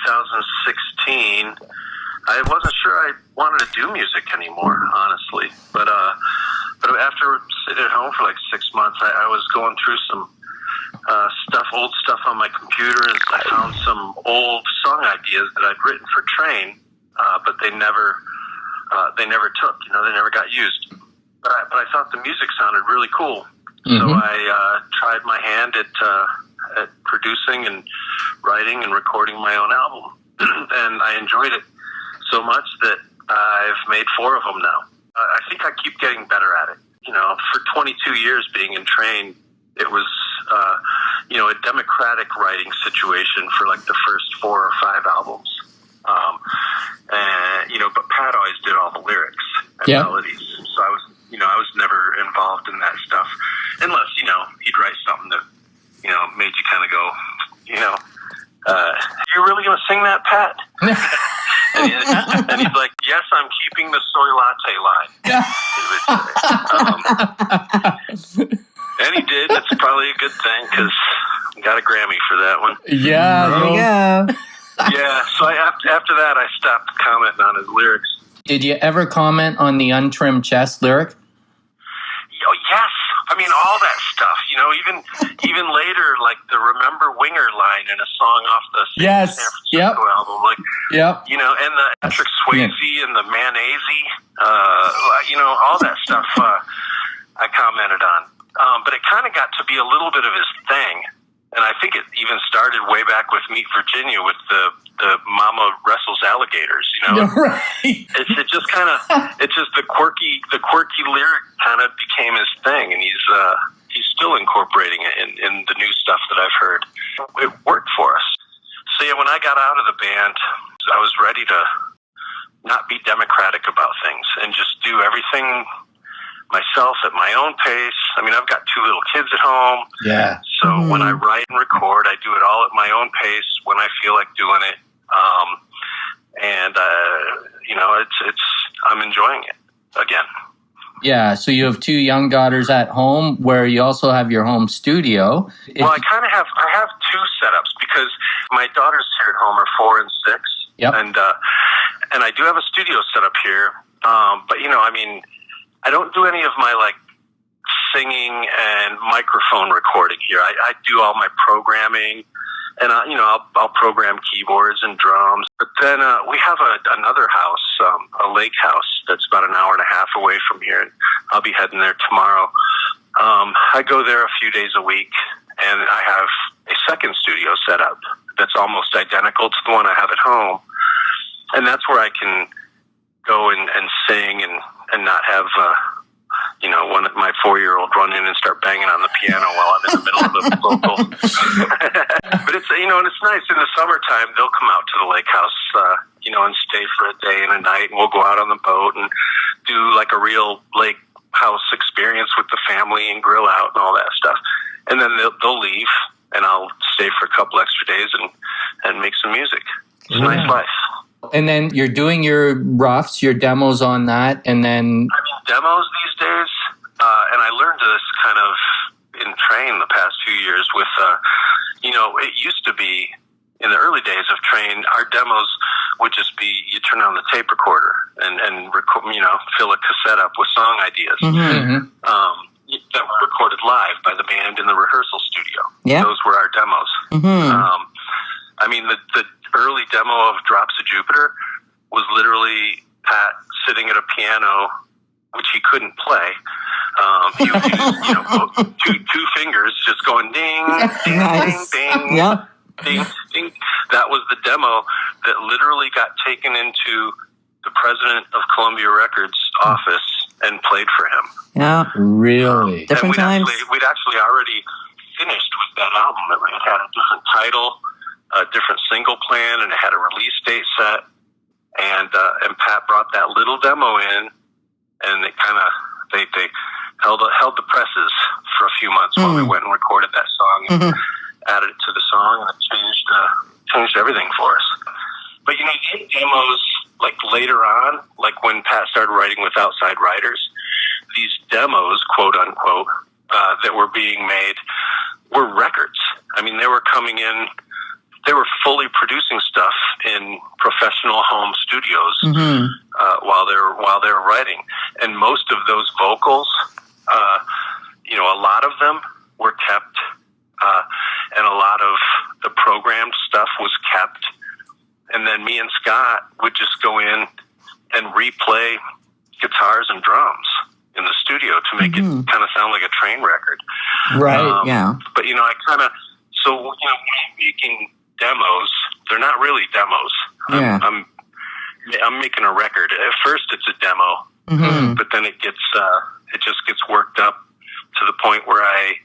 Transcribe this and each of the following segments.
2016, I wasn't sure I wanted to do music anymore, honestly. But after sitting at home for like 6 months, I was going through some old stuff on my computer, and I found some old song ideas that I'd written for Train, but they never took. They never got used. But I thought the music sounded really cool, so I tried my hand at producing and writing and recording my own album, and I enjoyed it so much that I've made 4 of them now. I think I keep getting better at it. For 22 years being in Train, it was, a democratic writing situation for like the first 4 or 5 albums. But Pat always did all the lyrics and melodies. So I was never involved in that stuff unless, he'd write something that, made you kind of go, you're really going to sing that, Pat? and he's like, yes, I'm keeping the soy latte line. And he did. It's probably a good thing because I got a Grammy for that one. Yeah. There you go. Yeah, so after that, I stopped commenting on his lyrics. Did you ever comment on the Untrimmed Chest lyric? Yes. I mean, all that stuff. Even later, like the Remember Winger line in a song off the San Francisco album. And the Patrick Swayze and the Manese, all that stuff I commented on. But it kind of got to be a little bit of his thing. And I think it even started way back with Meet Virginia with the Mama Wrestles Alligators, Right. It's just the quirky lyric kind of became his thing, and he's still incorporating it in the new stuff that I've heard. It worked for us. So yeah, when I got out of the band, I was ready to not be democratic about things and just do everything myself at my own pace. I mean, I've got 2 little kids at home. Yeah. So when I write and record, I do it all at my own pace when I feel like doing it. I'm enjoying it again. Yeah. So you have 2 young daughters at home where you also have your home studio. Well, I have 2 setups because my daughters here at home are 4 and 6. Yep. And I do have a studio set up here. But I don't do any of my like singing and microphone recording here. I do all my programming, and I'll program keyboards and drums. But then we have another house, a lake house that's about an hour and a half away from here, and I'll be heading there tomorrow. I go there a few days a week, and I have a second studio set up that's almost identical to the one I have at home, and that's where I can go and sing and not have my 4-year-old run in and start banging on the piano while I'm in the middle of the vocal. But it's and it's nice in the summertime. They'll come out to the lake house, and stay for a day and a night, and we'll go out on the boat and do like a real lake house experience with the family and grill out and all that stuff. And then they'll leave, and I'll stay for a couple extra days and make some music. It's a nice life. And then you're doing your roughs, your demos on that, and then... demos these days, and I learned this kind of in Train the past few years with, it used to be, in the early days of Train, our demos would just be, you turn on the tape recorder and record, fill a cassette up with song ideas. That were recorded live by the band in the rehearsal studio. Yeah. Those were our demos. The early demo of Drops of Jupiter was literally Pat sitting at a piano, which he couldn't play. He would use, two fingers just going ding, ding, nice. Ding, ding, ding, ding. That was the demo that literally got taken into the president of Columbia Records' office and played for him. Yeah, really. Different times. We'd actually already finished with that album. It had a different title, a different single plan, and it had a release date set. And Pat brought that little demo in, and they kind of they held the presses for a few months while we went and recorded that song and added it to the song, and it changed everything for us. But the demos, like later on, like when Pat started writing with outside writers, these demos, quote unquote, that were being made were records. I mean, they were coming in they were fully producing stuff in professional home studios while they were writing, and most of those vocals, a lot of them were kept, and a lot of the programmed stuff was kept, and then me and Scott would just go in and replay guitars and drums in the studio to make it kind of sound like a train record. Right. But when I'm making demos, they're not really demos. I'm making a record. At first, it's a demo, but then it just gets worked up to the point where I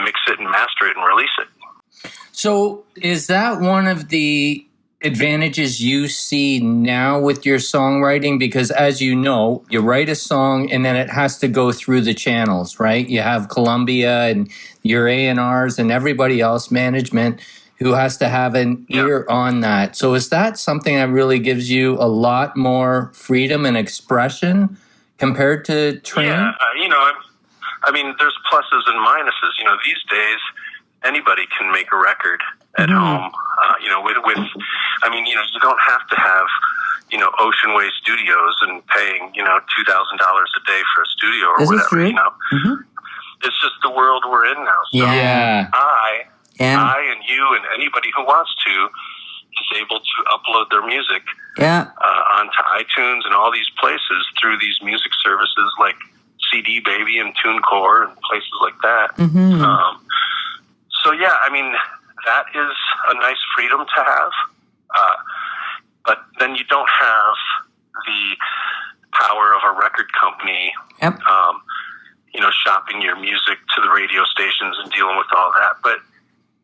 mix it and master it and release it. So, is that one of the advantages you see now with your songwriting? Because as you know, you write a song and then it has to go through the channels, right? You have Columbia and your A&Rs and everybody else, management, who has to have an ear on that. So is that something that really gives you a lot more freedom and expression compared to Train? Yeah, there's pluses and minuses. These days, anybody can make a record at home. You don't have to have, Ocean Way Studios and paying, $2,000 a day for a studio or whatever, It's just the world we're in now. So I and you and anybody who wants to is able to upload their music onto iTunes and all these places through these music services like CD Baby and TuneCore and places like that. That is a nice freedom to have. But then you don't have the power of a record company, shopping your music to the radio stations and dealing with all that. But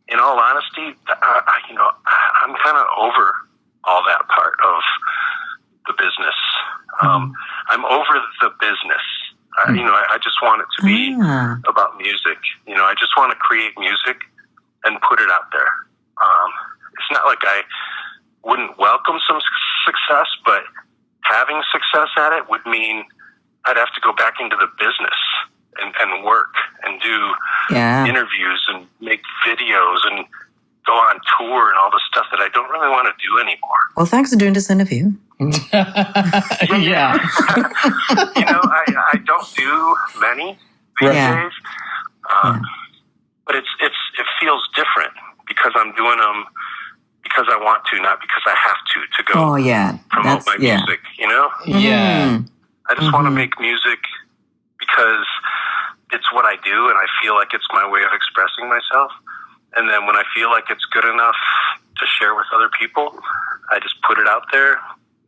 in all honesty, I'm kind of over all that part of the business. I'm over the business. I just want it to be about music. I just want to create music and put it out there. It's not like I wouldn't welcome some success, but having success at it would mean I'd have to go back into the business and work and do interviews and make videos and go on tour and all the stuff that I don't really want to do anymore. Well, thanks for doing this interview. I don't do many these days, but it feels different because I'm doing them because I want to, not because I have to go promote my music, I just want to make music because it's what I do and I feel like it's my way of expressing myself. And then when I feel like it's good enough to share with other people, I just put it out there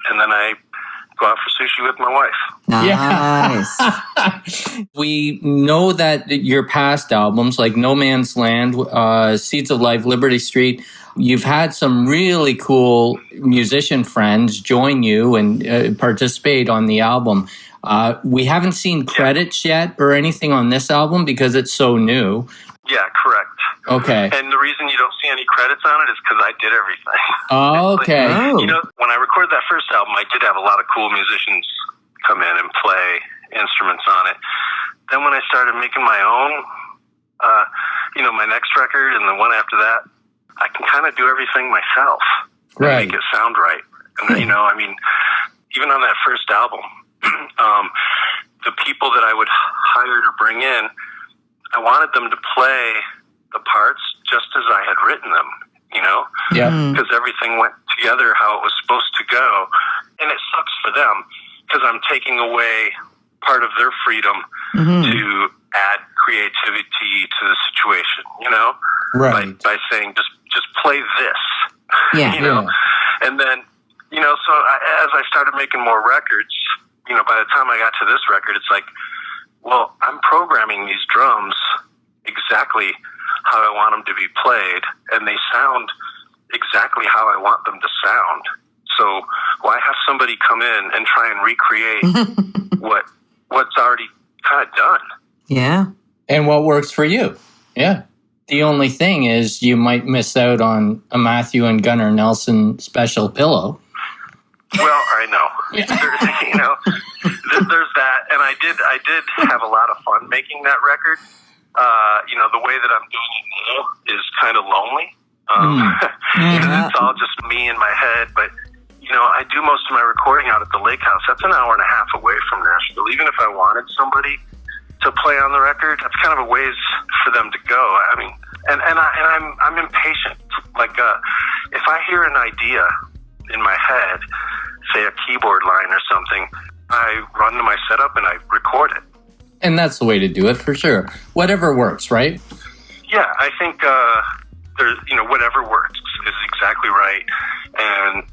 and then I go out for sushi with my wife. Nice. We know that your past albums like No Man's Land, Seeds of Life, Liberty Street, you've had some really cool musician friends join you and participate on the album. We haven't seen credits yet or anything on this album because it's so new. Yeah, correct. Okay. And the reason you don't see any credits on it is because I did everything. Oh, okay. When I recorded that first album, I did have a lot of cool musicians come in and play instruments on it. Then when I started making my own, my next record and the one after that, I can kind of do everything myself and make it sound right. And, even on that first album, the people that I would hire to bring in, I wanted them to play the parts just as I had written them, because everything went together how it was supposed to go. And it sucks for them because I'm taking away part of their freedom to add creativity to the situation, by saying just play this, And then, as I started making more records, by the time I got to this record, it's like, well, I'm programming these drums exactly how I want them to be played, and they sound exactly how I want them to sound. So why have somebody come in and try and recreate what's already kind of done? Yeah. And what works for you? Yeah. The only thing is you might miss out on a Matthew and Gunnar Nelson special pillow. Well, I know. There's that, and I did have a lot of fun making that record. The way that I'm doing it now is kind of lonely. It's all just me in my head. But, I do most of my recording out at the Lake House. That's an hour and a half away from Nashville. Even if I wanted somebody to play on the record, that's kind of a ways for them to go. I mean, I'm impatient. Like, if I hear an idea in my head, say a keyboard line or something, I run to my setup and I record it. And that's the way to do it, for sure. Whatever works, right? Yeah, I think whatever works is exactly right. And